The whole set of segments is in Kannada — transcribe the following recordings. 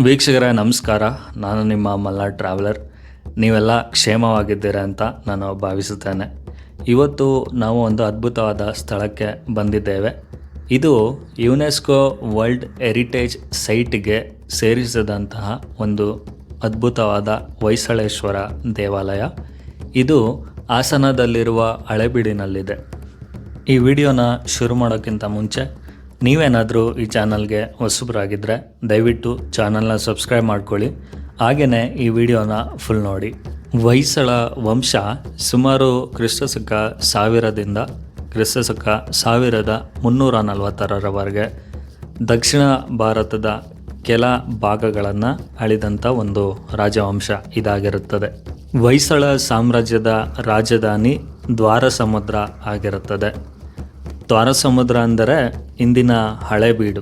ವೀಕ್ಷಕರೇ ನಮಸ್ಕಾರ. ನಾನು ನಿಮ್ಮ ಮಲ್ನಾಡ್ ಟ್ರಾವೆಲರ್. ನೀವೆಲ್ಲ ಕ್ಷೇಮವಾಗಿದ್ದೀರಾ ಅಂತ ನಾನು ಭಾವಿಸುತ್ತೇನೆ. ಇವತ್ತು ನಾವು ಒಂದು ಅದ್ಭುತವಾದ ಸ್ಥಳಕ್ಕೆ ಬಂದಿದ್ದೇವೆ. ಇದು ಯುನೆಸ್ಕೋ ವರ್ಲ್ಡ್ ಹೆರಿಟೇಜ್ ಸೈಟ್ಗೆ ಸೇರಿಸಿದಂತಹ ಒಂದು ಅದ್ಭುತವಾದ ಹೊಯ್ಸಳೇಶ್ವರ ದೇವಾಲಯ. ಇದು ಹಾಸನದಲ್ಲಿರುವ ಹಳೆಬೀಡಿನಲ್ಲಿದೆ. ಈ ವಿಡಿಯೋನ ಶುರು ಮಾಡೋಕ್ಕಿಂತ ಮುಂಚೆ ನೀವೇನಾದರೂ ಈ ಚಾನಲ್ಗೆ ಹೊಸಬರಾಗಿದ್ದರೆ ದಯವಿಟ್ಟು ಚಾನಲ್ನ ಸಬ್ಸ್ಕ್ರೈಬ್ ಮಾಡ್ಕೊಳ್ಳಿ. ಹಾಗೆಯೇ ಈ ವಿಡಿಯೋನ ಫುಲ್ ನೋಡಿ. ಹೊಯ್ಸಳ ವಂಶ ಸುಮಾರು ಕ್ರಿಸ್ತಶಕ 1000ದಿಂದ ಕ್ರಿಸ್ತಶಕ 1340ರವರೆಗೆ ದಕ್ಷಿಣ ಭಾರತದ ಕೆಲ ಭಾಗಗಳನ್ನು ಆಳಿದಂಥ ಒಂದು ರಾಜವಂಶ ಇದಾಗಿರುತ್ತದೆ. ಹೊಯ್ಸಳ ಸಾಮ್ರಾಜ್ಯದ ರಾಜಧಾನಿ ದ್ವಾರಸಮುದ್ರ ಆಗಿರುತ್ತದೆ. ದ್ವಾರಸಮುದ್ರ ಅಂದರೆ ಇಂದಿನ ಹಳೆಬೀಡು.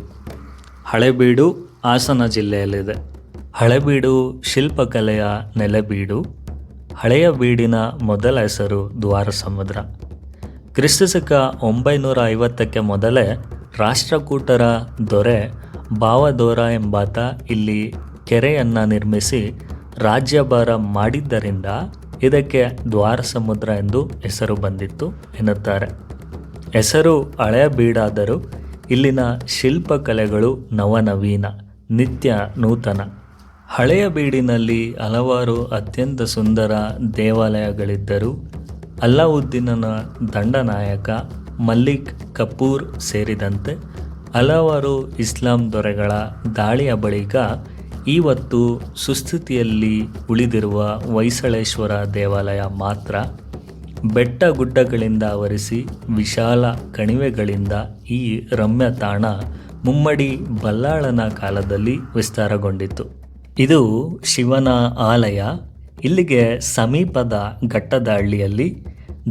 ಹಳೆಬೀಡು ಹಾಸನ ಜಿಲ್ಲೆಯಲ್ಲಿದೆ. ಹಳೆಬೀಡು ಶಿಲ್ಪಕಲೆಯ ನೆಲೆಬೀಡು. ಹಳೆಯ ಬೀಡಿನ ಮೊದಲ ಹೆಸರು ದ್ವಾರಸಮುದ್ರ. ಕ್ರಿಸ್ತಶಕ 950ಕ್ಕೆ ಮೊದಲೇ ರಾಷ್ಟ್ರಕೂಟರ ದೊರೆ ಭಾವದೋರ ಎಂಬಾತ ಇಲ್ಲಿ ಕೆರೆಯನ್ನು ನಿರ್ಮಿಸಿ ರಾಜ್ಯಭಾರ ಮಾಡಿದ್ದರಿಂದ ಇದಕ್ಕೆ ದ್ವಾರಸಮುದ್ರ ಎಂದು ಹೆಸರು ಬಂದಿತ್ತು ಎನ್ನುತ್ತಾರೆ. ಹೆಸರು ಹಳೆಯ ಬೀಡಾದರೂ ಇಲ್ಲಿನ ಶಿಲ್ಪಕಲೆಗಳು ನವನವೀನ, ನಿತ್ಯ ನೂತನ. ಹಳೆಯ ಬೀಡಿನಲ್ಲಿ ಹಲವಾರು ಅತ್ಯಂತ ಸುಂದರ ದೇವಾಲಯಗಳಿದ್ದರೂ ಅಲ್ಲಾವುದ್ದೀನನ ದಂಡನಾಯಕ ಮಲ್ಲಿಕ್ ಕಪೂರ್ ಸೇರಿದಂತೆ ಹಲವಾರು ಇಸ್ಲಾಂ ದೊರೆಗಳ ದಾಳಿಯ ಬಳಿಕ ಇವತ್ತು ಸುಸ್ಥಿತಿಯಲ್ಲಿ ಉಳಿದಿರುವ ಹೊಯ್ಸಳೇಶ್ವರ ದೇವಾಲಯ ಮಾತ್ರ ಬೆಟ್ಟ ಗುಡ್ಡಗಳಿಂದ ಆವರಿಸಿ ವಿಶಾಲ ಕಣಿವೆಗಳಿಂದ ಈ ರಮ್ಯ ತಾಣ ಮುಮ್ಮಡಿ ಬಲ್ಲಾಳನ ಕಾಲದಲ್ಲಿ ವಿಸ್ತಾರಗೊಂಡಿತು. ಇದು ಶಿವನ ಆಲಯ. ಇಲ್ಲಿಗೆ ಸಮೀಪದ ಘಟ್ಟದಹಳ್ಳಿಯಲ್ಲಿ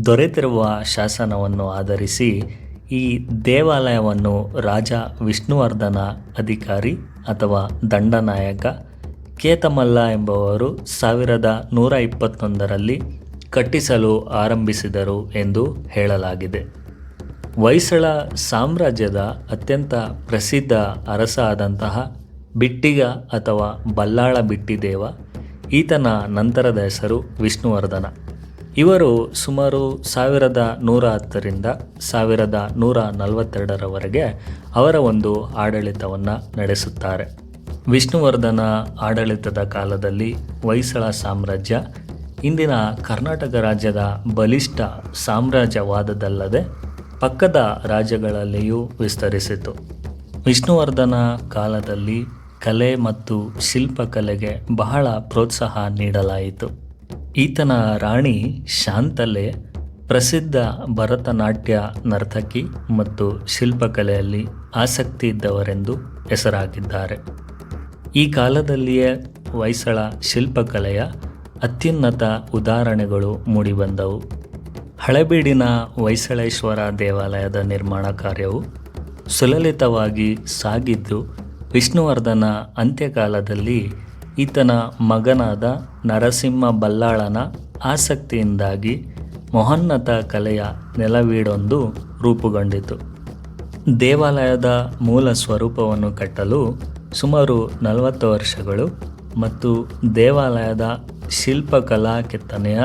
ದೊರೆತಿರುವ ಶಾಸನವನ್ನು ಆಧರಿಸಿ ಈ ದೇವಾಲಯವನ್ನು ರಾಜ ವಿಷ್ಣುವರ್ಧನ ಅಧಿಕಾರಿ ಅಥವಾ ದಂಡನಾಯಕ ಕೇತಮಲ್ಲ ಎಂಬುವರು 1121ರಲ್ಲಿ ಕಟ್ಟಿಸಲು ಆರಂಭಿಸಿದರು ಎಂದು ಹೇಳಲಾಗಿದೆ. ಹೊಯ್ಸಳ ಸಾಮ್ರಾಜ್ಯದ ಅತ್ಯಂತ ಪ್ರಸಿದ್ಧ ಅರಸ ಆದಂತಹ ಬಿಟ್ಟಿಗ ಅಥವಾ ಬಲ್ಲಾಳ ಬಿಟ್ಟಿದೇವ, ಈತನ ನಂತರದ ಹೆಸರು ವಿಷ್ಣುವರ್ಧನ. ಇವರು ಸುಮಾರು 1110ರಿಂದ 1142ರವರೆಗೆ ಅವರ ಒಂದು ಆಡಳಿತವನ್ನು ನಡೆಸುತ್ತಾರೆ. ವಿಷ್ಣುವರ್ಧನ ಆಡಳಿತದ ಕಾಲದಲ್ಲಿ ಹೊಯ್ಸಳ ಸಾಮ್ರಾಜ್ಯ ಇಂದಿನ ಕರ್ನಾಟಕ ರಾಜ್ಯದ ಬಲಿಷ್ಠ ಸಾಮ್ರಾಜ್ಯವಾದದಲ್ಲದೆ ಪಕ್ಕದ ರಾಜ್ಯಗಳಲ್ಲಿಯೂ ವಿಸ್ತರಿಸಿತು. ವಿಷ್ಣುವರ್ಧನ ಕಾಲದಲ್ಲಿ ಕಲೆ ಮತ್ತು ಶಿಲ್ಪಕಲೆಗೆ ಬಹಳ ಪ್ರೋತ್ಸಾಹ ನೀಡಲಾಯಿತು. ಈತನ ರಾಣಿ ಶಾಂತಲೆ ಪ್ರಸಿದ್ಧ ಭರತನಾಟ್ಯ ನರ್ತಕಿ ಮತ್ತು ಶಿಲ್ಪಕಲೆಯಲ್ಲಿ ಆಸಕ್ತಿ ಇದ್ದವರೆಂದು ಹೆಸರಾಗಿದ್ದಾರೆ. ಈ ಕಾಲದಲ್ಲಿಯೇ ಹೊಯ್ಸಳ ಶಿಲ್ಪಕಲೆಯ ಅತ್ಯುನ್ನತ ಉದಾಹರಣೆಗಳು ಮೂಡಿಬಂದವು. ಹಳೆಬೀಡಿನ ಹೊಯ್ಸಳೇಶ್ವರ ದೇವಾಲಯದ ನಿರ್ಮಾಣ ಕಾರ್ಯವು ಸುಲಲಿತವಾಗಿ ಸಾಗಿದ್ದು ವಿಷ್ಣುವರ್ಧನ ಅಂತ್ಯಕಾಲದಲ್ಲಿ ಈತನ ಮಗನಾದ ನರಸಿಂಹ ಬಲ್ಲಾಳನ ಆಸಕ್ತಿಯಿಂದಾಗಿ ಮಹೋನ್ನತ ಕಲೆಯ ನೆಲವೀಡೊಂದು ರೂಪುಗೊಂಡಿತು. ದೇವಾಲಯದ ಮೂಲ ಸ್ವರೂಪವನ್ನು ಕಟ್ಟಲು ಸುಮಾರು 40 ವರ್ಷಗಳು ಮತ್ತು ದೇವಾಲಯದ ಶಿಲ್ಪಕಲಾ ಕೆತ್ತನೆಯ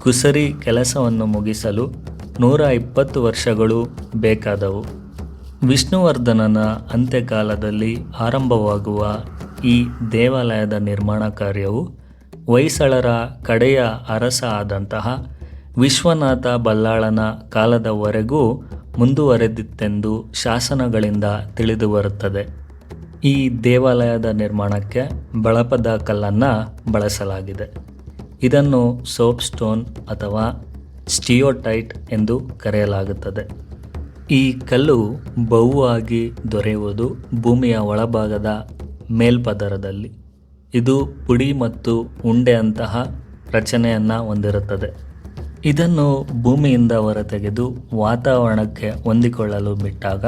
ಕುಸರಿ ಕೆಲಸವನ್ನು ಮುಗಿಸಲು 120 ವರ್ಷಗಳು ಬೇಕಾದವು. ವಿಷ್ಣುವರ್ಧನನ ಅಂತ್ಯಕಾಲದಲ್ಲಿ ಆರಂಭವಾಗುವ ಈ ದೇವಾಲಯದ ನಿರ್ಮಾಣ ಕಾರ್ಯವು ಹೊಯ್ಸಳರ ಕಡೆಯ ಅರಸ ಆದಂತಹ ವಿಶ್ವನಾಥ ಬಲ್ಲಾಳನ ಕಾಲದವರೆಗೂ ಮುಂದುವರೆದಿತ್ತೆಂದು ಶಾಸನಗಳಿಂದ ತಿಳಿದುಬರುತ್ತದೆ. ಈ ದೇವಾಲಯದ ನಿರ್ಮಾಣಕ್ಕೆ ಬಳಪದ ಕಲ್ಲನ್ನು ಬಳಸಲಾಗಿದೆ. ಇದನ್ನು ಸೋಪ್ ಸ್ಟೋನ್ ಅಥವಾ ಸ್ಟಿಯೋಟೈಟ್ ಎಂದು ಕರೆಯಲಾಗುತ್ತದೆ. ಈ ಕಲ್ಲು ಬಹುವಾಗಿ ದೊರೆಯುವುದು ಭೂಮಿಯ ಒಳಭಾಗದ ಮೇಲ್ಪದರದಲ್ಲಿ. ಇದು ಪುಡಿ ಮತ್ತು ಉಂಡೆಯಂತಹ ರಚನೆಯನ್ನು ಹೊಂದಿರುತ್ತದೆ. ಇದನ್ನು ಭೂಮಿಯಿಂದ ಹೊರತೆಗೆದು ವಾತಾವರಣಕ್ಕೆ ಹೊಂದಿಕೊಳ್ಳಲು ಬಿಟ್ಟಾಗ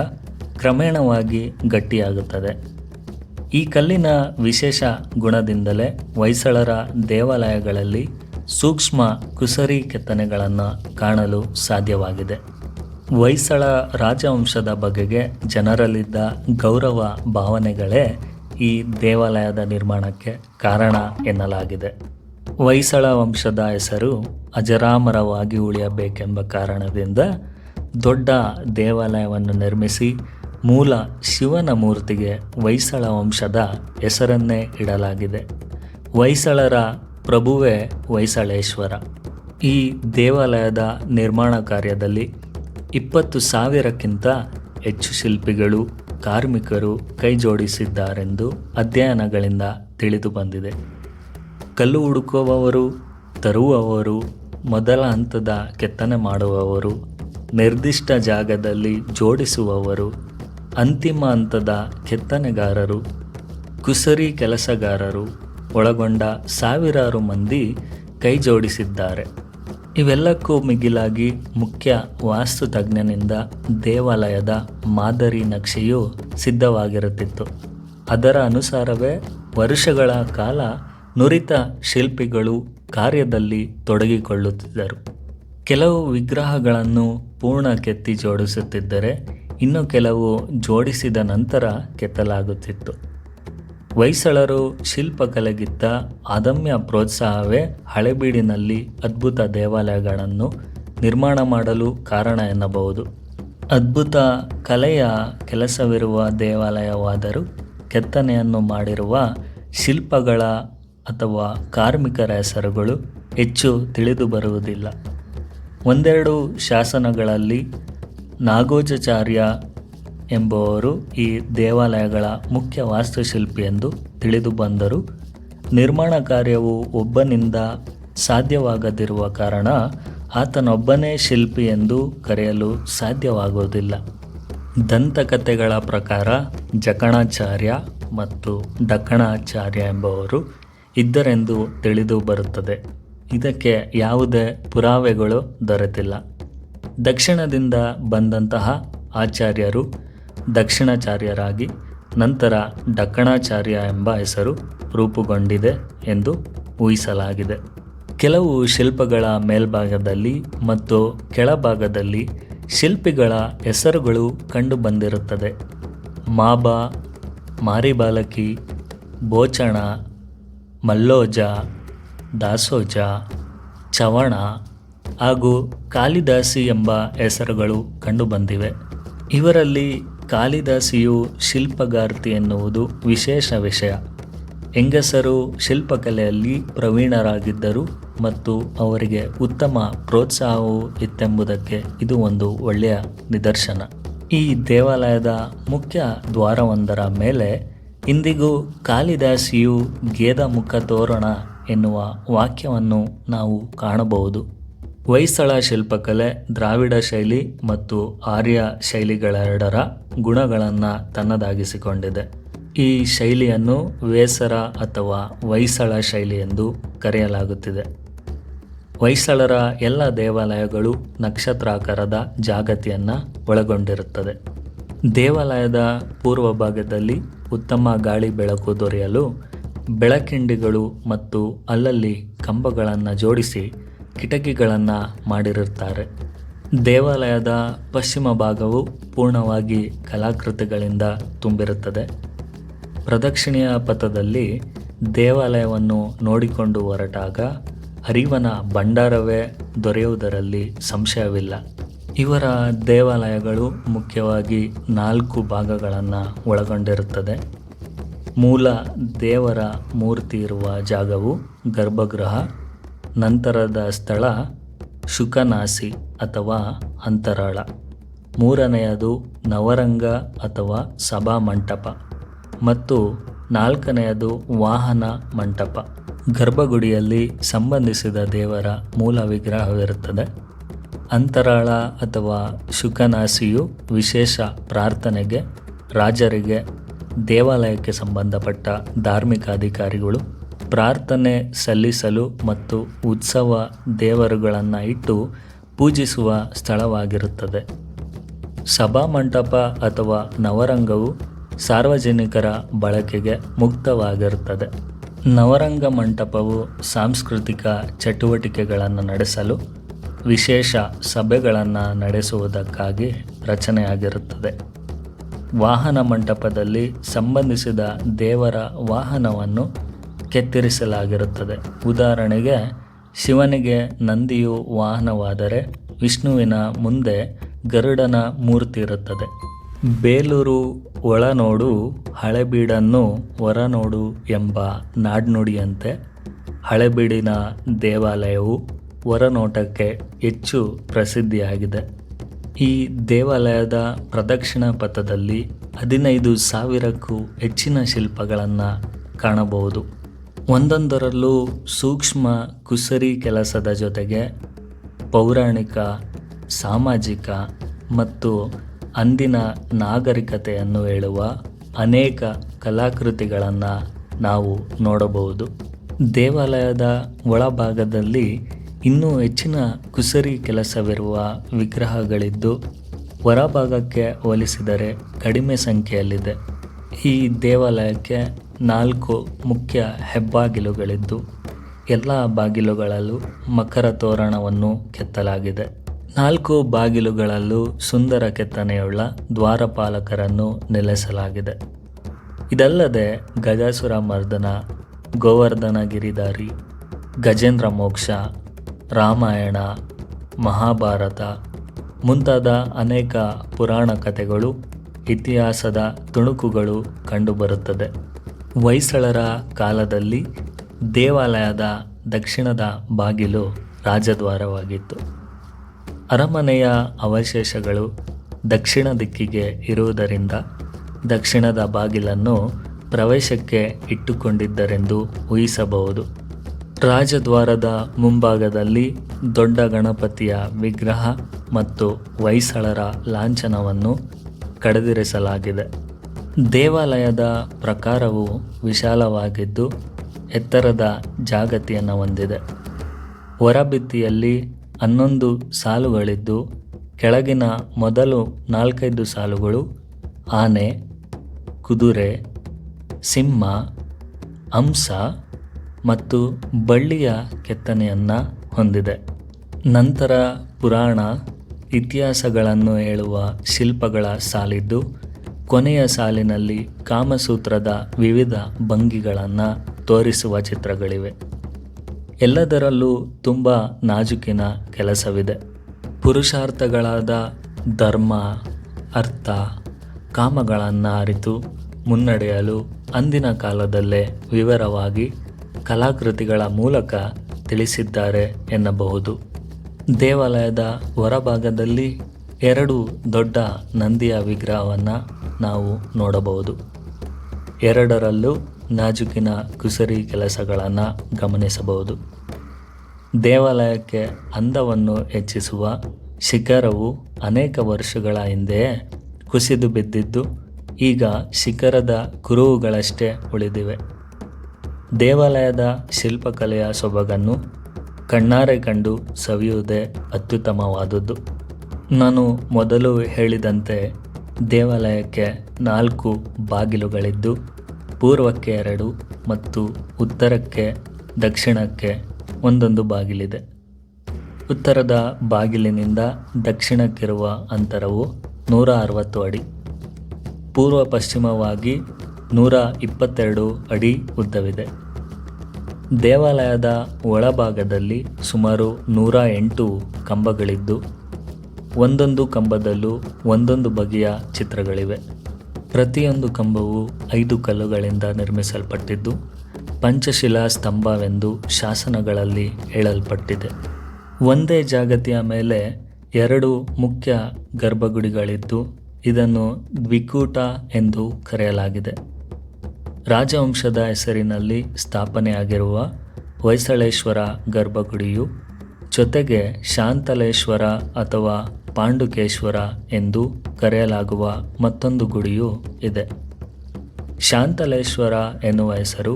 ಕ್ರಮೇಣವಾಗಿ ಗಟ್ಟಿಯಾಗುತ್ತದೆ. ಈ ಕಲ್ಲಿನ ವಿಶೇಷ ಗುಣದಿಂದಲೇ ಹೊಯ್ಸಳರ ದೇವಾಲಯಗಳಲ್ಲಿ ಸೂಕ್ಷ್ಮ ಕುಸರಿ ಕೆತ್ತನೆಗಳನ್ನು ಕಾಣಲು ಸಾಧ್ಯವಾಗಿದೆ. ಹೊಯ್ಸಳ ರಾಜವಂಶದ ಬಗೆಗೆ ಜನರಲ್ಲಿದ್ದ ಗೌರವ ಭಾವನೆಗಳೇ ಈ ದೇವಾಲಯದ ನಿರ್ಮಾಣಕ್ಕೆ ಕಾರಣ ಎನ್ನಲಾಗಿದೆ. ಹೊಯ್ಸಳ ವಂಶದ ಹೆಸರು ಅಜರಾಮರವಾಗಿ ಉಳಿಯಬೇಕೆಂಬ ಕಾರಣದಿಂದ ದೊಡ್ಡ ದೇವಾಲಯವನ್ನು ನಿರ್ಮಿಸಿ ಮೂಲ ಶಿವನ ಮೂರ್ತಿಗೆ ಹೊಯ್ಸಳ ವಂಶದ ಹೆಸರನ್ನೇ ಇಡಲಾಗಿದೆ. ಹೊಯ್ಸಳರ ಪ್ರಭುವೇ ಹೊಯ್ಸಳೇಶ್ವರ. ಈ ದೇವಾಲಯದ ನಿರ್ಮಾಣ ಕಾರ್ಯದಲ್ಲಿ 20,000ಕ್ಕಿಂತ ಹೆಚ್ಚು ಶಿಲ್ಪಿಗಳು, ಕಾರ್ಮಿಕರು ಕೈಜೋಡಿಸಿದ್ದಾರೆಂದು ಅಧ್ಯಯನಗಳಿಂದ ತಿಳಿದು ಬಂದಿದೆ. ಕಲ್ಲು ಹುಡುಕುವವರು, ತರುವವರು, ಮೊದಲ ಹಂತದ ಕೆತ್ತನೆ ಮಾಡುವವರು, ನಿರ್ದಿಷ್ಟ ಜಾಗದಲ್ಲಿ ಜೋಡಿಸುವವರು, ಅಂತಿಮ ಹಂತದ ಕೆತ್ತನೆಗಾರರು, ಕುಸರಿ ಕೆಲಸಗಾರರು ಒಳಗೊಂಡ ಸಾವಿರಾರು ಮಂದಿ ಕೈಜೋಡಿಸಿದ್ದಾರೆ. ಇವೆಲ್ಲಕ್ಕೂ ಮಿಗಿಲಾಗಿ ಮುಖ್ಯ ವಾಸ್ತುತಜ್ಞನಿಂದ ದೇವಾಲಯದ ಮಾದರಿ ನಕ್ಷೆಯು ಸಿದ್ಧವಾಗಿರುತ್ತಿತ್ತು. ಅದರ ಅನುಸಾರವೇ ವರ್ಷಗಳ ಕಾಲ ನುರಿತ ಶಿಲ್ಪಿಗಳು ಕಾರ್ಯದಲ್ಲಿ ತೊಡಗಿಕೊಳ್ಳುತ್ತಿದ್ದರು. ಕೆಲವು ವಿಗ್ರಹಗಳನ್ನು ಪೂರ್ಣ ಕೆತ್ತಿ ಜೋಡಿಸುತ್ತಿದ್ದರೆ, ಇನ್ನು ಕೆಲವು ಜೋಡಿಸಿದ ನಂತರ ಕೆತ್ತಲಾಗುತ್ತಿತ್ತು. ಹೊಯ್ಸಳರು ಶಿಲ್ಪಕಲೆಗಿದ್ದ ಅದಮ್ಯ ಪ್ರೋತ್ಸಾಹವೇ ಹಳೆಬೀಡಿನಲ್ಲಿ ಅದ್ಭುತ ದೇವಾಲಯಗಳನ್ನು ನಿರ್ಮಾಣ ಮಾಡಲು ಕಾರಣ ಎನ್ನಬಹುದು. ಅದ್ಭುತ ಕಲೆಯ ಕೆಲಸವಿರುವ ದೇವಾಲಯವಾದರೂ ಕೆತ್ತನೆಯನ್ನು ಮಾಡಿರುವ ಶಿಲ್ಪಗಳ ಅಥವಾ ಕಾರ್ಮಿಕರ ಹೆಸರುಗಳು ಹೆಚ್ಚು ತಿಳಿದು ಬರುವುದಿಲ್ಲ. ಒಂದೆರಡು ಶಾಸನಗಳಲ್ಲಿ ನಾಗೋಜಾಚಾರ್ಯ ಎಂಬುವರು ಈ ದೇವಾಲಯಗಳ ಮುಖ್ಯ ವಾಸ್ತುಶಿಲ್ಪಿ ಎಂದು ತಿಳಿದು ಬಂದರೂ ನಿರ್ಮಾಣ ಕಾರ್ಯವು ಒಬ್ಬನಿಂದ ಸಾಧ್ಯವಾಗದಿರುವ ಕಾರಣ ಆತನೊಬ್ಬನೇ ಶಿಲ್ಪಿ ಎಂದು ಕರೆಯಲು ಸಾಧ್ಯವಾಗುವುದಿಲ್ಲ. ದಂತಕಥೆಗಳ ಪ್ರಕಾರ ಜಕಣಾಚಾರ್ಯ ಮತ್ತು ಡಕ್ಕಣಾಚಾರ್ಯ ಎಂಬುವರು ಇದ್ದರೆಂದು ತಿಳಿದು ಬರುತ್ತದೆ. ಇದಕ್ಕೆ ಯಾವುದೇ ಪುರಾವೆಗಳು ದೊರೆತಿಲ್ಲ. ದಕ್ಷಿಣದಿಂದ ಬಂದಂತಹ ಆಚಾರ್ಯರು ದಕ್ಷಿಣಾಚಾರ್ಯರಾಗಿ ನಂತರ ಡಕ್ಕಣಾಚಾರ್ಯ ಎಂಬ ಹೆಸರು ರೂಪುಗೊಂಡಿದೆ ಎಂದು ಊಹಿಸಲಾಗಿದೆ. ಕೆಲವು ಶಿಲ್ಪಗಳ ಮೇಲ್ಭಾಗದಲ್ಲಿ ಮತ್ತು ಕೆಳಭಾಗದಲ್ಲಿ ಶಿಲ್ಪಿಗಳ ಹೆಸರುಗಳು ಕಂಡುಬಂದಿರುತ್ತದೆ. ಮಾಬ, ಮಾರಿಬಾಲಕಿ, ಬೋಚಣ, ಮಲ್ಲೋಜ, ದಾಸೋಜ, ಚವಣ ಹಾಗೂ ಕಾಳಿದಾಸಿ ಎಂಬ ಹೆಸರುಗಳು ಕಂಡುಬಂದಿವೆ. ಇವರಲ್ಲಿ ಕಾಳಿದಾಸಿಯು ಶಿಲ್ಪಗಾರ್ತಿ ಎನ್ನುವುದು ವಿಶೇಷ ವಿಷಯ. ಹೆಂಗಸರು ಶಿಲ್ಪಕಲೆಯಲ್ಲಿ ಪ್ರವೀಣರಾಗಿದ್ದರು ಮತ್ತು ಅವರಿಗೆ ಉತ್ತಮ ಪ್ರೋತ್ಸಾಹವೂ ಇತ್ತೆಂಬುದಕ್ಕೆ ಇದು ಒಂದು ಒಳ್ಳೆಯ ನಿದರ್ಶನ. ಈ ದೇವಾಲಯದ ಮುಖ್ಯ ದ್ವಾರವೊಂದರ ಮೇಲೆ ಇಂದಿಗೂ ಕಾಳಿದಾಸಿಯು ಗೇದ ಮುಖ ತೋರಣ ಎನ್ನುವ ವಾಕ್ಯವನ್ನು ನಾವು ಕಾಣಬಹುದು. ಹೊಯ್ಸಳ ಶಿಲ್ಪಕಲೆ ದ್ರಾವಿಡ ಶೈಲಿ ಮತ್ತು ಆರ್ಯ ಶೈಲಿಗಳೆರಡರ ಗುಣಗಳನ್ನು ತನ್ನದಾಗಿಸಿಕೊಂಡಿದೆ. ಈ ಶೈಲಿಯನ್ನು ವೇಸರ ಅಥವಾ ಹೊಯ್ಸಳ ಶೈಲಿ ಎಂದು ಕರೆಯಲಾಗುತ್ತಿದೆ. ಹೊಯ್ಸಳರ ಎಲ್ಲ ದೇವಾಲಯಗಳು ನಕ್ಷತ್ರಾಕಾರದ ಜಾಗತಿಯನ್ನು ಒಳಗೊಂಡಿರುತ್ತದೆ. ದೇವಾಲಯದ ಪೂರ್ವ ಭಾಗದಲ್ಲಿ ಉತ್ತಮ ಗಾಳಿ ಬೆಳಕು ದೊರೆಯಲು ಬೆಳಕಿಂಡಿಗಳು ಮತ್ತು ಅಲ್ಲಲ್ಲಿ ಕಂಬಗಳನ್ನು ಜೋಡಿಸಿ ಕಿಟಕಿಗಳನ್ನು ಮಾಡಿರುತ್ತಾರೆ. ದೇವಾಲಯದ ಪಶ್ಚಿಮ ಭಾಗವು ಪೂರ್ಣವಾಗಿ ಕಲಾಕೃತಿಗಳಿಂದ ತುಂಬಿರುತ್ತದೆ. ಪ್ರದಕ್ಷಿಣೆಯ ಪಥದಲ್ಲಿ ದೇವಾಲಯವನ್ನು ನೋಡಿಕೊಂಡು ಹೊರಟಾಗ ಅರಿವನ ಭಂಡಾರವೇ ದೊರೆಯುವುದರಲ್ಲಿ ಸಂಶಯವಿಲ್ಲ. ಇವರ ದೇವಾಲಯಗಳು ಮುಖ್ಯವಾಗಿ 4 ಭಾಗಗಳನ್ನು ಒಳಗೊಂಡಿರುತ್ತದೆ. ಮೂಲ ದೇವರ ಮೂರ್ತಿ ಇರುವ ಜಾಗವು ಗರ್ಭಗೃಹ, ನಂತರದ ಸ್ಥಳ ಶುಕನಾಸಿ ಅಥವಾ ಅಂತರಾಳ, ಮೂರನೆಯದು ನವರಂಗ ಅಥವಾ ಸಭಾಮಂಟಪ ಮತ್ತು ನಾಲ್ಕನೆಯದು ವಾಹನ ಮಂಟಪ. ಗರ್ಭಗುಡಿಯಲ್ಲಿ ಸಂಬಂಧಿಸಿದ ದೇವರ ಮೂಲ ವಿಗ್ರಹವಿರುತ್ತದೆ. ಅಂತರಾಳ ಅಥವಾ ಶುಕನಾಸಿಯು ವಿಶೇಷ ಪ್ರಾರ್ಥನೆಗೆ, ರಾಜರಿಗೆ, ದೇವಾಲಯಕ್ಕೆ ಸಂಬಂಧಪಟ್ಟ ಧಾರ್ಮಿಕ ಅಧಿಕಾರಿಗಳು ಪ್ರಾರ್ಥನೆ ಸಲ್ಲಿಸಲು ಮತ್ತು ಉತ್ಸವ ದೇವರುಗಳನ್ನು ಇಟ್ಟು ಪೂಜಿಸುವ ಸ್ಥಳವಾಗಿರುತ್ತದೆ. ಸಭಾಮಂಟಪ ಅಥವಾ ನವರಂಗವು ಸಾರ್ವಜನಿಕರ ಬಳಕೆಗೆ ಮುಕ್ತವಾಗಿರುತ್ತದೆ. ನವರಂಗ ಮಂಟಪವು ಸಾಂಸ್ಕೃತಿಕ ಚಟುವಟಿಕೆಗಳನ್ನು ನಡೆಸಲು, ವಿಶೇಷ ಸಭೆಗಳನ್ನು ನಡೆಸುವುದಕ್ಕಾಗಿ ರಚನೆಯಾಗಿರುತ್ತದೆ. ವಾಹನ ಮಂಟಪದಲ್ಲಿ ಸಂಬಂಧಿಸಿದ ದೇವರ ವಾಹನವನ್ನು ಕೆತ್ತಿರಿಸಲಾಗಿರುತ್ತದೆ. ಉದಾಹರಣೆಗೆ ಶಿವನಿಗೆ ನಂದಿಯು ವಾಹನವಾದರೆ ವಿಷ್ಣುವಿನ ಮುಂದೆ ಗರುಡನ ಮೂರ್ತಿ ಇರುತ್ತದೆ. ಬೇಲೂರು ಒಳನೋಡು ಹಳೆಬೀಡನ್ನು ಹೊರನೋಡು ಎಂಬ ನಾಡ್ನುಡಿಯಂತೆ ಹಳೆಬೀಡಿನ ದೇವಾಲಯವು ಹೊರನೋಟಕ್ಕೆ ಹೆಚ್ಚು ಪ್ರಸಿದ್ಧಿಯಾಗಿದೆ. ಈ ದೇವಾಲಯದ ಪ್ರದಕ್ಷಿಣಾ ಪಥದಲ್ಲಿ 15,000ಕ್ಕೂ ಹೆಚ್ಚಿನ ಶಿಲ್ಪಗಳನ್ನು ಕಾಣಬಹುದು. ಒಂದೊಂದರಲ್ಲೂ ಸೂಕ್ಷ್ಮ ಕುಸರಿ ಕೆಲಸದ ಜೊತೆಗೆ ಪೌರಾಣಿಕ, ಸಾಮಾಜಿಕ ಮತ್ತು ಅಂದಿನ ನಾಗರಿಕತೆಯನ್ನು ಹೇಳುವ ಅನೇಕ ಕಲಾಕೃತಿಗಳನ್ನು ನಾವು ನೋಡಬಹುದು. ದೇವಾಲಯದ ಒಳಭಾಗದಲ್ಲಿ ಇನ್ನೂ ಹೆಚ್ಚಿನ ಕುಸರಿ ಕೆಲಸವಿರುವ ವಿಗ್ರಹಗಳಿದ್ದು ಹೊರಭಾಗಕ್ಕೆ ಹೋಲಿಸಿದರೆ ಕಡಿಮೆ ಸಂಖ್ಯೆಯಲ್ಲಿದೆ. ಈ ದೇವಾಲಯಕ್ಕೆ 4 ಮುಖ್ಯ ಹೆಬ್ಬಾಗಿಲುಗಳಿದ್ದು ಎಲ್ಲ ಬಾಗಿಲುಗಳಲ್ಲೂ ಮಕರ ತೋರಣವನ್ನು ಕೆತ್ತಲಾಗಿದೆ. 4 ಬಾಗಿಲುಗಳಲ್ಲೂ ಸುಂದರ ಕೆತ್ತನೆಯುಳ್ಳ ದ್ವಾರಪಾಲಕರನ್ನು ನೆಲೆಸಲಾಗಿದೆ. ಇದಲ್ಲದೆ ಗಜಾಸುರ ಮರ್ದನ, ಗೋವರ್ಧನ ಗಿರಿಧಾರಿ, ಗಜೇಂದ್ರ ಮೋಕ್ಷ, ರಾಮಾಯಣ, ಮಹಾಭಾರತ ಮುಂತಾದ ಅನೇಕ ಪುರಾಣ ಕಥೆಗಳು, ಇತಿಹಾಸದ ತುಣುಕುಗಳು ಕಂಡುಬರುತ್ತದೆ. ಹೊಯ್ಸಳರ ಕಾಲದಲ್ಲಿ ದೇವಾಲಯದ ದಕ್ಷಿಣದ ಬಾಗಿಲು ರಾಜದ್ವಾರವಾಗಿತ್ತು. ಅರಮನೆಯ ಅವಶೇಷಗಳು ದಕ್ಷಿಣ ದಿಕ್ಕಿಗೆ ಇರುವುದರಿಂದ ದಕ್ಷಿಣದ ಬಾಗಿಲನ್ನು ಪ್ರವೇಶಕ್ಕೆ ಇಟ್ಟುಕೊಂಡಿದ್ದರೆಂದು ಊಹಿಸಬಹುದು. ರಾಜದ್ವಾರದ ಮುಂಭಾಗದಲ್ಲಿ ದೊಡ್ಡ ಗಣಪತಿಯ ವಿಗ್ರಹ ಮತ್ತು ಹೊಯ್ಸಳರ ಲಾಂಛನವನ್ನು ಕಡಿದಿರಿಸಲಾಗಿದೆ. ದೇವಾಲಯದ ಪ್ರಾಕಾರವು ವಿಶಾಲವಾಗಿದ್ದು ಎತ್ತರದ ಜಾಗತಿಯನ್ನು ಹೊಂದಿದೆ. ಹೊರಭಿತ್ತಿಯಲ್ಲಿ 11 ಸಾಲುಗಳಿದ್ದು ಕೆಳಗಿನ ಮೊದಲು 4-5 ಸಾಲುಗಳು ಆನೆ, ಕುದುರೆ, ಸಿಂಹ, ಹಂಸ ಮತ್ತು ಬಳ್ಳಿಯ ಕೆತ್ತನೆಯನ್ನು ಹೊಂದಿದೆ. ನಂತರ ಪುರಾಣ, ಇತಿಹಾಸಗಳನ್ನು ಹೇಳುವ ಶಿಲ್ಪಗಳ ಸಾಲಿದ್ದು ಕೊನೆಯ ಸಾಲಿನಲ್ಲಿ ಕಾಮಸೂತ್ರದ ವಿವಿಧ ಭಂಗಿಗಳನ್ನು ತೋರಿಸುವ ಚಿತ್ರಗಳಿವೆ. ಎಲ್ಲದರಲ್ಲೂ ತುಂಬ ನಾಜೂಕಿನ ಕೆಲಸವಿದೆ. ಪುರುಷಾರ್ಥಗಳಾದ ಧರ್ಮ, ಅರ್ಥ, ಕಾಮಗಳನ್ನು ಅರಿತು ಮುನ್ನಡೆಯಲು ಅಂದಿನ ಕಾಲದಲ್ಲೇ ವಿವರವಾಗಿ ಕಲಾಕೃತಿಗಳ ಮೂಲಕ ತಿಳಿಸಿದ್ದಾರೆ ಎನ್ನಬಹುದು. ದೇವಾಲಯದ ಹೊರಭಾಗದಲ್ಲಿ 2 ದೊಡ್ಡ ನಂದಿಯ ವಿಗ್ರಹವನ್ನು ನಾವು ನೋಡಬಹುದು. ಎರಡರಲ್ಲೂ ನಾಜೂಕಿನ ಕುಸರಿ ಕೆಲಸಗಳನ್ನು ಗಮನಿಸಬಹುದು. ದೇವಾಲಯಕ್ಕೆ ಅಂದವನ್ನು ಹೆಚ್ಚಿಸುವ ಶಿಖರವು ಅನೇಕ ವರ್ಷಗಳ ಹಿಂದೆಯೇ ಕುಸಿದು ಬಿದ್ದಿದ್ದು ಈಗ ಶಿಖರದ ಕುರುಹುಗಳಷ್ಟೇ ಉಳಿದಿವೆ. ದೇವಾಲಯದ ಶಿಲ್ಪಕಲೆಯ ಸೊಬಗನ್ನು ಕಣ್ಣಾರೆ ಕಂಡು ಸವಿಯುವುದೇ ಅತ್ಯುತ್ತಮವಾದದ್ದು. ನಾನು ಮೊದಲು ಹೇಳಿದಂತೆ ದೇವಾಲಯಕ್ಕೆ 4 ಬಾಗಿಲುಗಳಿದ್ದು ಪೂರ್ವಕ್ಕೆ 2 ಮತ್ತು ಉತ್ತರಕ್ಕೆ, ದಕ್ಷಿಣಕ್ಕೆ ಒಂದೊಂದು ಬಾಗಿಲಿದೆ. ಉತ್ತರದ ಬಾಗಿಲಿನಿಂದ ದಕ್ಷಿಣಕ್ಕಿರುವ ಅಂತರವು 160 ಅಡಿ, ಪೂರ್ವ ಪಶ್ಚಿಮವಾಗಿ 122 ಅಡಿ ಉದ್ದವಿದೆ. ದೇವಾಲಯದ ಒಳಭಾಗದಲ್ಲಿ ಸುಮಾರು 108 ಕಂಬಗಳಿದ್ದು ಒಂದೊಂದು ಕಂಬದಲ್ಲೂ ಒಂದೊಂದು ಬಗೆಯ ಚಿತ್ರಗಳಿವೆ. ಪ್ರತಿಯೊಂದು ಕಂಬವು 5 ಕಲ್ಲುಗಳಿಂದ ನಿರ್ಮಿಸಲ್ಪಟ್ಟಿದ್ದು ಪಂಚಶಿಲಾ ಸ್ತಂಭವೆಂದು ಶಾಸನಗಳಲ್ಲಿ ಹೇಳಲ್ಪಟ್ಟಿದೆ. ಒಂದೇ ಜಾಗತಿಯ ಮೇಲೆ 2 ಮುಖ್ಯ ಗರ್ಭಗುಡಿಗಳಿದ್ದು ಇದನ್ನು ದ್ವಿಕೂಟ ಎಂದು ಕರೆಯಲಾಗಿದೆ. ರಾಜವಂಶದ ಹೆಸರಿನಲ್ಲಿ ಸ್ಥಾಪನೆಯಾಗಿರುವ ಹೊಯ್ಸಳೇಶ್ವರ ಗರ್ಭಗುಡಿಯು ಜೊತೆಗೆ ಶಾಂತಲೇಶ್ವರ ಅಥವಾ ಪಾಂಡುಕೇಶ್ವರ ಎಂದು ಕರೆಯಲಾಗುವ ಮತ್ತೊಂದು ಗುಡಿಯೂ ಇದೆ. ಶಾಂತಲೇಶ್ವರ ಎನ್ನುವ ಹೆಸರು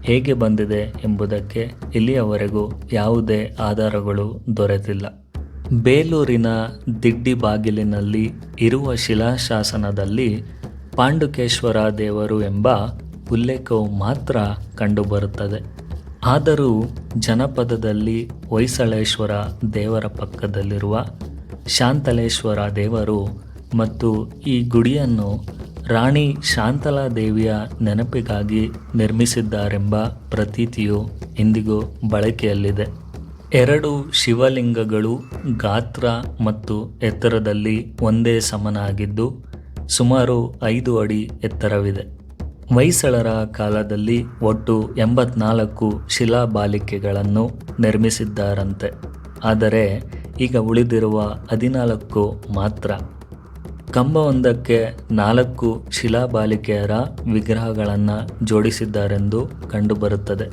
ಹೇಗೆ ಬಂದಿದೆ ಎಂಬುದಕ್ಕೆ ಇಲ್ಲಿಯವರೆಗೂ ಯಾವುದೇ ಆಧಾರಗಳು ದೊರೆತಿಲ್ಲ. ಬೇಲೂರಿನ ದಿಡ್ಡಿ ಬಾಗಿಲಿನಲ್ಲಿ ಇರುವ ಶಿಲಾಶಾಸನದಲ್ಲಿ ಪಾಂಡುಕೇಶ್ವರ ದೇವರು ಎಂಬ ಉಲ್ಲೇಖವು ಮಾತ್ರ ಕಂಡುಬರುತ್ತದೆ. ಆದರೂ ಜನಪದದಲ್ಲಿ ಹೊಯ್ಸಳೇಶ್ವರ ದೇವರ ಪಕ್ಕದಲ್ಲಿರುವ ಶಾಂತಲೇಶ್ವರ ದೇವರು ಮತ್ತು ಈ ಗುಡಿಯನ್ನು ರಾಣಿ ಶಾಂತಲಾದೇವಿಯ ನೆನಪಿಗಾಗಿ ನಿರ್ಮಿಸಿದ್ದಾರೆಂಬ ಪ್ರತೀತಿಯು ಇಂದಿಗೂ ಬಳಕೆಯಲ್ಲಿದೆ. 2 ಶಿವಲಿಂಗಗಳು ಗಾತ್ರ ಮತ್ತು ಎತ್ತರದಲ್ಲಿ ಒಂದೇ ಸಮನಾಗಿದ್ದು ಸುಮಾರು 5 ಅಡಿ ಎತ್ತರವಿದೆ. ಹೊಯ್ಸಳರ ಕಾಲದಲ್ಲಿ ಒಟ್ಟು 84 ಶಿಲಾಬಾಲಿಕೆಗಳನ್ನು ನಿರ್ಮಿಸಿದ್ದಾರಂತೆ. ಆದರೆ ಈಗ ಉಳಿದಿರುವ 14 ಮಾತ್ರ. ಕಂಬವೊಂದಕ್ಕೆ 4 ಶಿಲಾಬಾಲಿಕೆಯರ ವಿಗ್ರಹಗಳನ್ನು ಜೋಡಿಸಿದ್ದಾರೆಂದು ಕಂಡುಬರುತ್ತದೆ.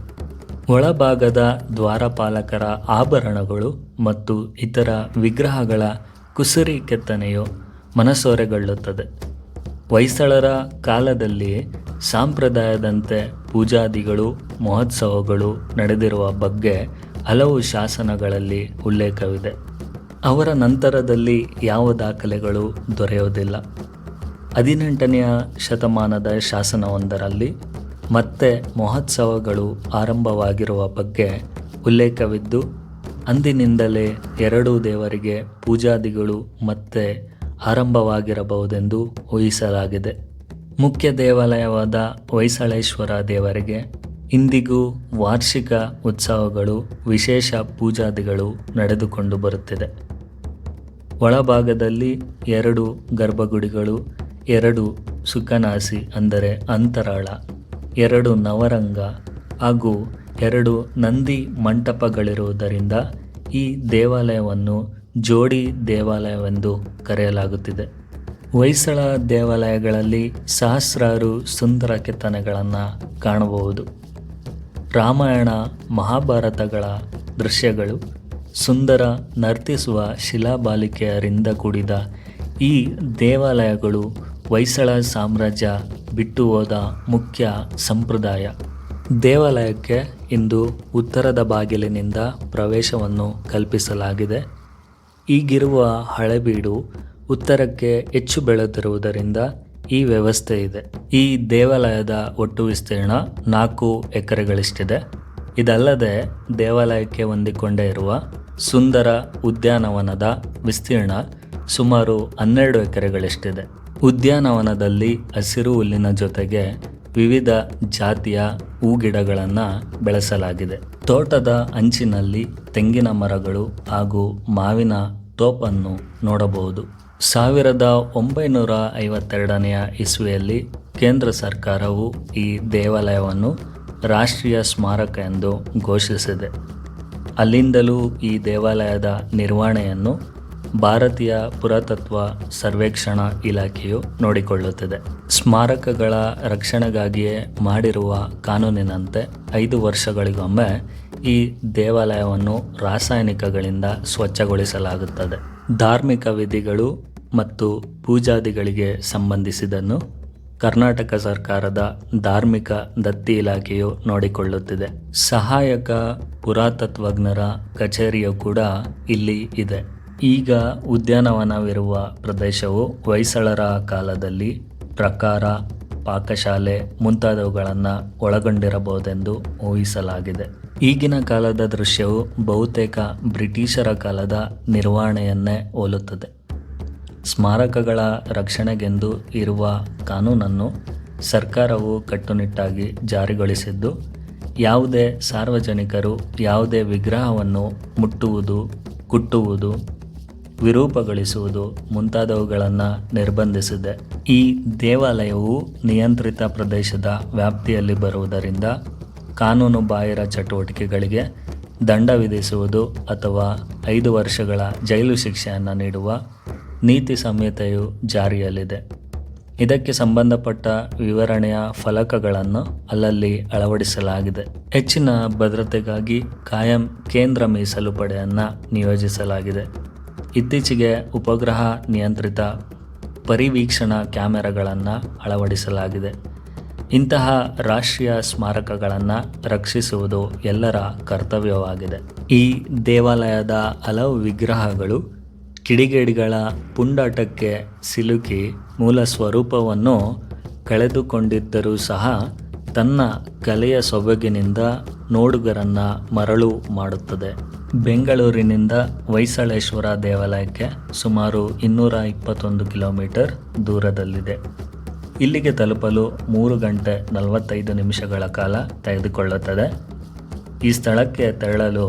ಒಳಭಾಗದ ದ್ವಾರಪಾಲಕರ ಆಭರಣಗಳು ಮತ್ತು ಇತರ ವಿಗ್ರಹಗಳ ಕುಸುರಿ ಕೆತ್ತನೆಯು ಮನಸೂರೆಗೊಳ್ಳುತ್ತದೆ. ಹೊಯ್ಸಳರ ಕಾಲದಲ್ಲಿ ಸಂಪ್ರದಾಯದಂತೆ ಪೂಜಾದಿಗಳು, ಮಹೋತ್ಸವಗಳು ನಡೆದಿರುವ ಬಗ್ಗೆ ಹಲವು ಶಾಸನಗಳಲ್ಲಿ ಉಲ್ಲೇಖವಿದೆ. ಅವರ ನಂತರದಲ್ಲಿ ಯಾವ ದಾಖಲೆಗಳು ದೊರೆಯುವುದಿಲ್ಲ. 18ನೆಯ ಶತಮಾನದ ಶಾಸನವೊಂದರಲ್ಲಿ ಮತ್ತೆ ಮಹೋತ್ಸವಗಳು ಆರಂಭವಾಗಿರುವ ಬಗ್ಗೆ ಉಲ್ಲೇಖವಿದ್ದು, ಅಂದಿನಿಂದಲೇ 2 ದೇವರಿಗೆ ಪೂಜಾದಿಗಳು ಮತ್ತೆ ಆರಂಭವಾಗಿರಬಹುದೆಂದು ಊಹಿಸಲಾಗಿದೆ. ಮುಖ್ಯ ದೇವಾಲಯವಾದ ಹೊಯ್ಸಳೇಶ್ವರ ದೇವರಿಗೆ ಇಂದಿಗೂ ವಾರ್ಷಿಕ ಉತ್ಸವಗಳು, ವಿಶೇಷ ಪೂಜಾದಿಗಳು ನಡೆದುಕೊಂಡು ಬರುತ್ತಿದೆ. ಒಳಭಾಗದಲ್ಲಿ 2 ಗರ್ಭಗುಡಿಗಳು, 2 ಸುಖನಾಸಿ ಅಂದರೆ ಅಂತರಾಳ, 2 ನವರಂಗ ಹಾಗೂ 2 ನಂದಿ ಮಂಟಪಗಳಿರುವುದರಿಂದ ಈ ದೇವಾಲಯವನ್ನು ಜೋಡಿ ದೇವಾಲಯವೆಂದು ಕರೆಯಲಾಗುತ್ತಿದೆ. ಹೊಯ್ಸಳ ದೇವಾಲಯಗಳಲ್ಲಿ ಸಹಸ್ರಾರು ಸುಂದರ ಕೆತ್ತನೆಗಳನ್ನು ಕಾಣಬಹುದು. ರಾಮಾಯಣ, ಮಹಾಭಾರತಗಳ ದೃಶ್ಯಗಳು, ಸುಂದರ ನರ್ತಿಸುವ ಶಿಲಾಬಾಲಿಕೆಯರಿಂದ ಕೂಡಿದ ಈ ದೇವಾಲಯಗಳು ಹೊಯ್ಸಳ ಸಾಮ್ರಾಜ್ಯ ಬಿಟ್ಟು ಹೋದ ಮುಖ್ಯ ಸಂಪ್ರದಾಯ. ದೇವಾಲಯಕ್ಕೆ ಇಂದು ಉತ್ತರದ ಬಾಗಿಲಿನಿಂದ ಪ್ರವೇಶವನ್ನು ಕಲ್ಪಿಸಲಾಗಿದೆ. ಈಗಿರುವ ಹಳೆಬೀಡು ಉತ್ತರಕ್ಕೆ ಹೆಚ್ಚು ಬೆಳೆದಿರುವುದರಿಂದ ಈ ವ್ಯವಸ್ಥೆ ಇದೆ. ಈ ದೇವಾಲಯದ ಒಟ್ಟು ವಿಸ್ತೀರ್ಣ 4 ಎಕರೆಗಳಷ್ಟಿದೆ. ಇದಲ್ಲದೆ ದೇವಾಲಯಕ್ಕೆ ಹೊಂದಿಕೊಂಡೇ ಇರುವ ಸುಂದರ ಉದ್ಯಾನವನದ ವಿಸ್ತೀರ್ಣ ಸುಮಾರು 12 ಎಕರೆಗಳಷ್ಟಿದೆ. ಉದ್ಯಾನವನದಲ್ಲಿ ಹಸಿರು ಹುಲ್ಲಿನ ಜೊತೆಗೆ ವಿವಿಧ ಜಾತಿಯ ಹೂಗಿಡಗಳನ್ನು ಬೆಳೆಸಲಾಗಿದೆ. ತೋಟದ ಅಂಚಿನಲ್ಲಿ ತೆಂಗಿನ ಮರಗಳು ಹಾಗೂ ಮಾವಿನ ತೋಪನ್ನು ನೋಡಬಹುದು. 1952ನೆಯ ಇಸ್ವಿಯಲ್ಲಿ ಕೇಂದ್ರ ಸರ್ಕಾರವು ಈ ದೇವಾಲಯವನ್ನು ರಾಷ್ಟ್ರೀಯ ಸ್ಮಾರಕ ಎಂದು ಘೋಷಿಸಿದೆ. ಅಲ್ಲಿಂದಲೂ ಈ ದೇವಾಲಯದ ನಿರ್ವಹಣೆಯನ್ನು ಭಾರತೀಯ ಪುರಾತತ್ವ ಸರ್ವೇಕ್ಷಣಾ ಇಲಾಖೆಯು ನೋಡಿಕೊಳ್ಳುತ್ತಿದೆ. ಸ್ಮಾರಕಗಳ ರಕ್ಷಣೆಗಾಗಿಯೇ ಮಾಡಿರುವ ಕಾನೂನಿನಂತೆ 5 ವರ್ಷಗಳಿಗೊಮ್ಮೆ ಈ ದೇವಾಲಯವನ್ನು ರಾಸಾಯನಿಕಗಳಿಂದ ಸ್ವಚ್ಛಗೊಳಿಸಲಾಗುತ್ತದೆ. ಧಾರ್ಮಿಕ ವಿಧಿಗಳು ಮತ್ತು ಪೂಜಾದಿಗಳಿಗೆ ಸಂಬಂಧಿಸಿದನ್ನು ಕರ್ನಾಟಕ ಸರ್ಕಾರದ ಧಾರ್ಮಿಕ ದತ್ತಿ ಇಲಾಖೆಯು ನೋಡಿಕೊಳ್ಳುತ್ತಿದೆ. ಸಹಾಯಕ ಪುರಾತತ್ವಜ್ಞರ ಕಚೇರಿಯು ಕೂಡ ಇಲ್ಲಿ ಇದೆ. ಈಗ ಉದ್ಯಾನವನವಿರುವ ಪ್ರದೇಶವು ಹೊಯ್ಸಳರ ಕಾಲದಲ್ಲಿ ಪ್ರಕಾರ, ಪಾಕಶಾಲೆ ಮುಂತಾದವುಗಳನ್ನು ಒಳಗೊಂಡಿರಬಹುದೆಂದು ಊಹಿಸಲಾಗಿದೆ. ಈಗಿನ ಕಾಲದ ದೃಶ್ಯವು ಬಹುತೇಕ ಬ್ರಿಟಿಷರ ಕಾಲದ ನಿರ್ವಹಣೆಯನ್ನೇ ಹೋಲುತ್ತದೆ. ಸ್ಮಾರಕಗಳ ರಕ್ಷಣೆಗೆಂದು ಇರುವ ಕಾನೂನನ್ನು ಸರ್ಕಾರವು ಕಟ್ಟುನಿಟ್ಟಾಗಿ ಜಾರಿಗೊಳಿಸಿದ್ದು, ಯಾವುದೇ ಸಾರ್ವಜನಿಕರು ಯಾವುದೇ ವಿಗ್ರಹವನ್ನು ಮುಟ್ಟುವುದು, ಕುಟ್ಟುವುದು, ವಿರೂಪಗೊಳಿಸುವುದು ಮುಂತಾದವುಗಳನ್ನು ನಿರ್ಬಂಧಿಸಿದೆ. ಈ ದೇವಾಲಯವು ನಿಯಂತ್ರಿತ ಪ್ರದೇಶದ ವ್ಯಾಪ್ತಿಯಲ್ಲಿ ಬರುವುದರಿಂದ ಕಾನೂನು ಬಾಹಿರ ಚಟುವಟಿಕೆಗಳಿಗೆ ದಂಡ ವಿಧಿಸುವುದು ಅಥವಾ 5 ವರ್ಷಗಳ ಜೈಲು ಶಿಕ್ಷೆಯನ್ನು ನೀಡುವ ನೀತಿ ಸಂಹಿತೆಯು ಜಾರಿಯಲ್ಲಿದೆ. ಇದಕ್ಕೆ ಸಂಬಂಧಪಟ್ಟ ವಿವರಣೆಯ ಫಲಕಗಳನ್ನು ಅಲ್ಲಲ್ಲಿ ಅಳವಡಿಸಲಾಗಿದೆ. ಹೆಚ್ಚಿನ ಭದ್ರತೆಗಾಗಿ ಕಾಯಂ ಕೇಂದ್ರ ಮೀಸಲು ಪಡೆಯನ್ನು ನಿಯೋಜಿಸಲಾಗಿದೆ. ಇತ್ತೀಚೆಗೆ ಉಪಗ್ರಹ ನಿಯಂತ್ರಿತ ಪರಿವೀಕ್ಷಣಾ ಕ್ಯಾಮೆರಾಗಳನ್ನು ಅಳವಡಿಸಲಾಗಿದೆ. ಇಂತಹ ರಾಷ್ಟ್ರೀಯ ಸ್ಮಾರಕಗಳನ್ನು ರಕ್ಷಿಸುವುದು ಎಲ್ಲರ ಕರ್ತವ್ಯವಾಗಿದೆ. ಈ ದೇವಾಲಯದ ಹಲವು ವಿಗ್ರಹಗಳು ಕಿಡಿಗೇಡಿಗಳ ಪುಂಡಾಟಕ್ಕೆ ಸಿಲುಕಿ ಮೂಲ ಸ್ವರೂಪವನ್ನು ಕಳೆದುಕೊಂಡಿದ್ದರೂ ಸಹ ತನ್ನ ಕಲೆಯ ಸೊಬಗಿನಿಂದ ನೋಡುಗರನ್ನು ಮರಳು ಮಾಡುತ್ತದೆ. ಬೆಂಗಳೂರಿನಿಂದ ಹೊಯ್ಸಳೇಶ್ವರ ದೇವಾಲಯಕ್ಕೆ ಸುಮಾರು 221 ಕಿಲೋಮೀಟರ್ ದೂರದಲ್ಲಿದೆ. ಇಲ್ಲಿಗೆ ತಲುಪಲು 3 ಗಂಟೆ 45 ನಿಮಿಷಗಳ ಕಾಲ ತೆಗೆದುಕೊಳ್ಳುತ್ತದೆ. ಈ ಸ್ಥಳಕ್ಕೆ ತೆರಳಲು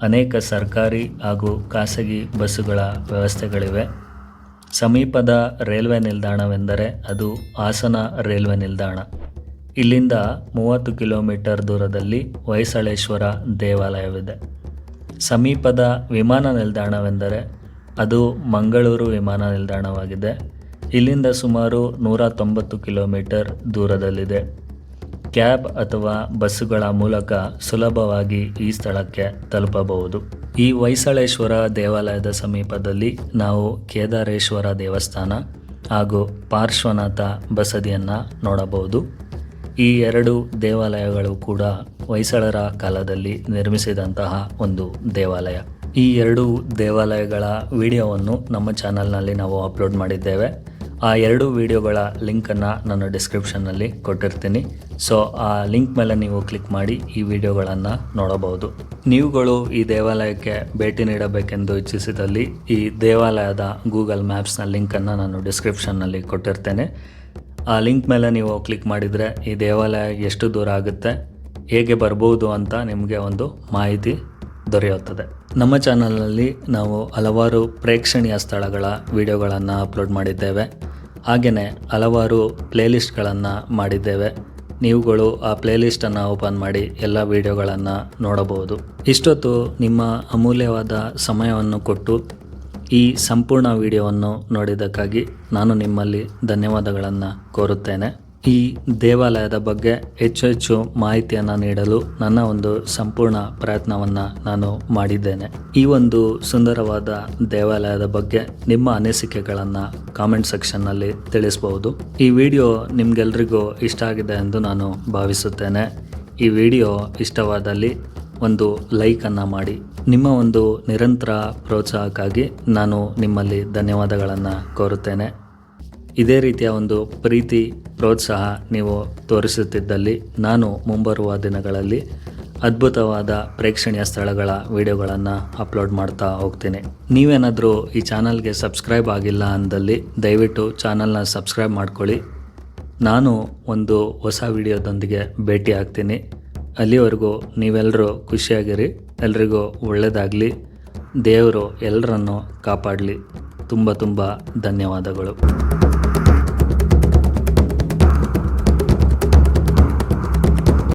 ಅನೇಕ ಸರ್ಕಾರಿ ಹಾಗೂ ಖಾಸಗಿ ಬಸ್ಸುಗಳ ವ್ಯವಸ್ಥೆಗಳಿವೆ. ಸಮೀಪದ ರೈಲ್ವೆ ನಿಲ್ದಾಣವೆಂದರೆ ಅದು ಹಾಸನ ರೈಲ್ವೆ ನಿಲ್ದಾಣ. ಇಲ್ಲಿಂದ 30 ಕಿಲೋಮೀಟರ್ ದೂರದಲ್ಲಿ ಹೊಯ್ಸಳೇಶ್ವರ ದೇವಾಲಯವಿದೆ. ಸಮೀಪದ ವಿಮಾನ ನಿಲ್ದಾಣವೆಂದರೆ ಅದು ಮಂಗಳೂರು ವಿಮಾನ ನಿಲ್ದಾಣವಾಗಿದೆ. ಇಲ್ಲಿಂದ ಸುಮಾರು 190 ಕಿಲೋಮೀಟರ್ ದೂರದಲ್ಲಿದೆ. ಕ್ಯಾಬ್ ಅಥವಾ ಬಸ್ಸುಗಳ ಮೂಲಕ ಸುಲಭವಾಗಿ ಈ ಸ್ಥಳಕ್ಕೆ ತಲುಪಬಹುದು. ಈ ಹೊಯ್ಸಳೇಶ್ವರ ದೇವಾಲಯದ ಸಮೀಪದಲ್ಲಿ ನಾವು ಕೇದಾರೇಶ್ವರ ದೇವಸ್ಥಾನ ಹಾಗೂ ಪಾರ್ಶ್ವನಾಥ ಬಸದಿಯನ್ನು ನೋಡಬಹುದು. ಈ 2 ದೇವಾಲಯಗಳು ಕೂಡ ಹೊಯ್ಸಳರ ಕಾಲದಲ್ಲಿ ನಿರ್ಮಿಸಿದಂತಹ ಒಂದು ದೇವಾಲಯ. ಈ 2 ದೇವಾಲಯಗಳ ವಿಡಿಯೋವನ್ನು ನಮ್ಮ ಚಾನಲ್ನಲ್ಲಿ ನಾವು ಅಪ್ಲೋಡ್ ಮಾಡಿದ್ದೇವೆ. ಆ 2 ವಿಡಿಯೋಗಳ ಲಿಂಕನ್ನು ನಾನು ಡಿಸ್ಕ್ರಿಪ್ಷನ್ನಲ್ಲಿ ಕೊಟ್ಟಿರ್ತೀನಿ. ಸೊ ಆ ಲಿಂಕ್ ಮೇಲೆ ನೀವು ಕ್ಲಿಕ್ ಮಾಡಿ ಈ ವಿಡಿಯೋಗಳನ್ನು ನೋಡಬಹುದು. ನೀವುಗಳು ಈ ದೇವಾಲಯಕ್ಕೆ ಭೇಟಿ ನೀಡಬೇಕೆಂದು ಇಚ್ಛಿಸಿದಲ್ಲಿ ಈ ದೇವಾಲಯದ ಗೂಗಲ್ ಮ್ಯಾಪ್ಸ್ನ ಲಿಂಕನ್ನು ನಾನು ಡಿಸ್ಕ್ರಿಪ್ಷನ್ನಲ್ಲಿ ಕೊಟ್ಟಿರ್ತೇನೆ. ಆ ಲಿಂಕ್ ಮೇಲೆ ನೀವು ಕ್ಲಿಕ್ ಮಾಡಿದರೆ ಈ ದೇವಾಲಯ ಎಷ್ಟು ದೂರ ಆಗುತ್ತೆ, ಹೇಗೆ ಬರ್ಬೋದು ಅಂತ ನಿಮಗೆ ಒಂದು ಮಾಹಿತಿ ದೊರೆಯುತ್ತದೆ. ನಮ್ಮ ಚಾನಲ್ನಲ್ಲಿ ನಾವು ಹಲವಾರು ಪ್ರೇಕ್ಷಣೀಯ ಸ್ಥಳಗಳ ವಿಡಿಯೋಗಳನ್ನು ಅಪ್ಲೋಡ್ ಮಾಡಿದ್ದೇವೆ. ಹಾಗೆಯೇ ಹಲವಾರು ಪ್ಲೇಲಿಸ್ಟ್ಗಳನ್ನು ಮಾಡಿದ್ದೇವೆ. ನೀವುಗಳು ಆ ಪ್ಲೇಲಿಸ್ಟನ್ನು ಓಪನ್ ಮಾಡಿ ಎಲ್ಲ ವಿಡಿಯೋಗಳನ್ನು ನೋಡಬಹುದು. ಇಷ್ಟೊತ್ತು ನಿಮ್ಮ ಅಮೂಲ್ಯವಾದ ಸಮಯವನ್ನು ಕೊಟ್ಟು ಈ ಸಂಪೂರ್ಣ ವಿಡಿಯೋವನ್ನು ನೋಡಿದ್ದಕ್ಕಾಗಿ ನಾನು ನಿಮ್ಮಲ್ಲಿ ಧನ್ಯವಾದಗಳನ್ನು ಕೋರುತ್ತೇನೆ. ಈ ದೇವಾಲಯದ ಬಗ್ಗೆ ಹೆಚ್ಚು ಮಾಹಿತಿಯನ್ನು ನೀಡಲು ನನ್ನ ಒಂದು ಸಂಪೂರ್ಣ ಪ್ರಯತ್ನವನ್ನು ನಾನು ಮಾಡಿದ್ದೇನೆ. ಈ ಒಂದು ಸುಂದರವಾದ ದೇವಾಲಯದ ಬಗ್ಗೆ ನಿಮ್ಮ ಅನಿಸಿಕೆಗಳನ್ನು ಕಾಮೆಂಟ್ ಸೆಕ್ಷನ್ನಲ್ಲಿ ತಿಳಿಸಬಹುದು. ಈ ವಿಡಿಯೋ ನಿಮ್ಗೆಲ್ರಿಗೂ ಇಷ್ಟ ಆಗಿದೆ ಎಂದು ನಾನು ಭಾವಿಸುತ್ತೇನೆ. ಈ ವಿಡಿಯೋ ಇಷ್ಟವಾದಲ್ಲಿ ಒಂದು ಲೈಕನ್ನು ಮಾಡಿ. ನಿಮ್ಮ ಒಂದು ನಿರಂತರ ಪ್ರೋತ್ಸಾಹಕ್ಕಾಗಿ ನಾನು ನಿಮ್ಮಲ್ಲಿ ಧನ್ಯವಾದಗಳನ್ನು ಕೋರುತ್ತೇನೆ. ಇದೇ ರೀತಿಯ ಒಂದು ಪ್ರೀತಿ ಪ್ರೋತ್ಸಾಹ ನೀವು ತೋರಿಸುತ್ತಿದ್ದಲ್ಲಿ ನಾನು ಮುಂಬರುವ ದಿನಗಳಲ್ಲಿ ಅದ್ಭುತವಾದ ಪ್ರೇಕ್ಷಣೀಯ ಸ್ಥಳಗಳ ವಿಡಿಯೋಗಳನ್ನು ಅಪ್ಲೋಡ್ ಮಾಡ್ತಾ ಹೋಗ್ತೀನಿ. ನೀವೇನಾದರೂ ಈ ಚಾನಲ್ಗೆ ಸಬ್ಸ್ಕ್ರೈಬ್ ಆಗಿಲ್ಲ ಅಂದಲ್ಲಿ ದಯವಿಟ್ಟು ಚಾನಲ್ನ ಸಬ್ಸ್ಕ್ರೈಬ್ ಮಾಡ್ಕೊಳ್ಳಿ. ನಾನು ಒಂದು ಹೊಸ ವಿಡಿಯೋದೊಂದಿಗೆ ಭೇಟಿ ಆಗ್ತೀನಿ. ಅಲ್ಲಿವರೆಗೂ ನೀವೆಲ್ಲರೂ ಖುಷಿಯಾಗಿರಿ. ಎಲ್ರಿಗೂ ಒಳ್ಳೆಯದಾಗಲಿ. ದೇವರು ಎಲ್ಲರನ್ನೂ ಕಾಪಾಡಲಿ. ತುಂಬ ಧನ್ಯವಾದಗಳು.